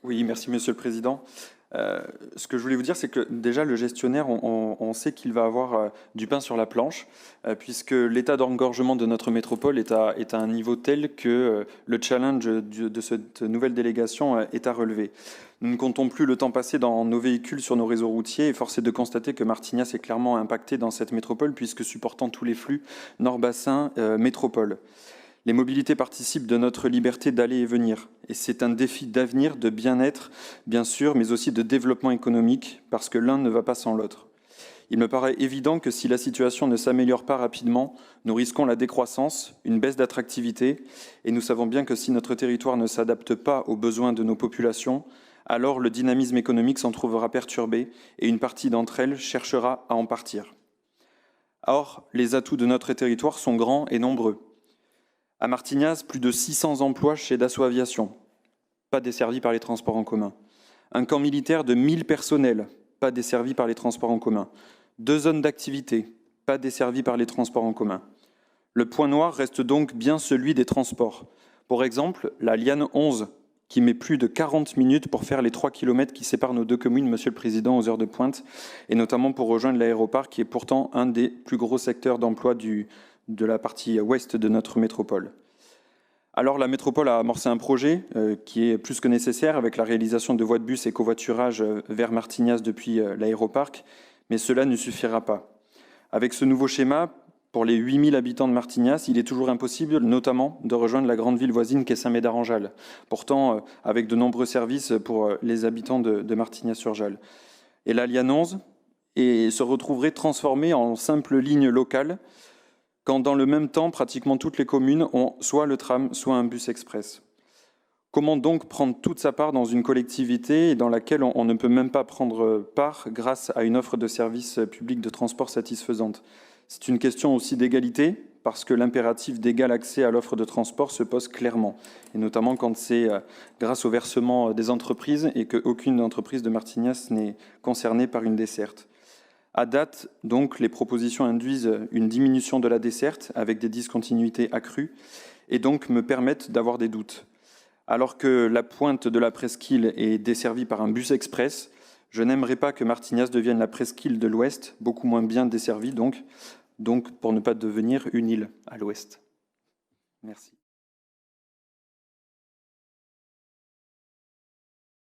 Oui, merci Monsieur le Président. Ce que je voulais vous dire, c'est que déjà le gestionnaire, on sait qu'il va avoir du pain sur la planche, puisque l'état d'engorgement de notre métropole est à un niveau tel que le challenge de cette nouvelle délégation est à relever. Nous ne comptons plus le temps passé dans nos véhicules sur nos réseaux routiers, et force est de constater que Martignas est clairement impacté dans cette métropole, puisque supportant tous les flux Nord-Bassin métropole. Les mobilités participent de notre liberté d'aller et venir. Et c'est un défi d'avenir, de bien-être, bien sûr, mais aussi de développement économique, parce que l'un ne va pas sans l'autre. Il me paraît évident que si la situation ne s'améliore pas rapidement, nous risquons la décroissance, une baisse d'attractivité, et nous savons bien que si notre territoire ne s'adapte pas aux besoins de nos populations, alors le dynamisme économique s'en trouvera perturbé, et une partie d'entre elles cherchera à en partir. Or, les atouts de notre territoire sont grands et nombreux. À Martignas, plus de 600 emplois chez Dassault Aviation, pas desservis par les transports en commun. Un camp militaire de 1000 personnels, pas desservis par les transports en commun. 2 zones d'activité, pas desservies par les transports en commun. Le point noir reste donc bien celui des transports. Pour exemple, la Liane 11, qui met plus de 40 minutes pour faire les 3 km qui séparent nos deux communes, Monsieur le Président, aux heures de pointe, et notamment pour rejoindre l'aéroport, qui est pourtant un des plus gros secteurs d'emploi de la partie ouest de notre métropole. Alors la métropole a amorcé un projet qui est plus que nécessaire avec la réalisation de voies de bus et covoiturage vers Martignas depuis l'aéroparc, mais cela ne suffira pas. Avec ce nouveau schéma, pour les 8000 habitants de Martignas, il est toujours impossible, notamment, de rejoindre la grande ville voisine qu'est Saint-Médard-en-Jalles, pourtant avec de nombreux services pour les habitants de Martignas-sur-Jalles. Et la Liane 11 se retrouverait transformée en simple ligne locale, quand dans le même temps, pratiquement toutes les communes ont soit le tram, soit un bus express. Comment donc prendre toute sa part dans une collectivité dans laquelle on ne peut même pas prendre part grâce à une offre de services publics de transport satisfaisante? C'est une question aussi d'égalité, parce que l'impératif d'égal accès à l'offre de transport se pose clairement, et notamment quand c'est grâce au versement des entreprises et qu'aucune entreprise de Martignas n'est concernée par une desserte. À date, donc, les propositions induisent une diminution de la desserte avec des discontinuités accrues et donc me permettent d'avoir des doutes. Alors que la pointe de la presqu'île est desservie par un bus express, je n'aimerais pas que Martignas devienne la presqu'île de l'Ouest, beaucoup moins bien desservie donc pour ne pas devenir une île à l'Ouest. Merci.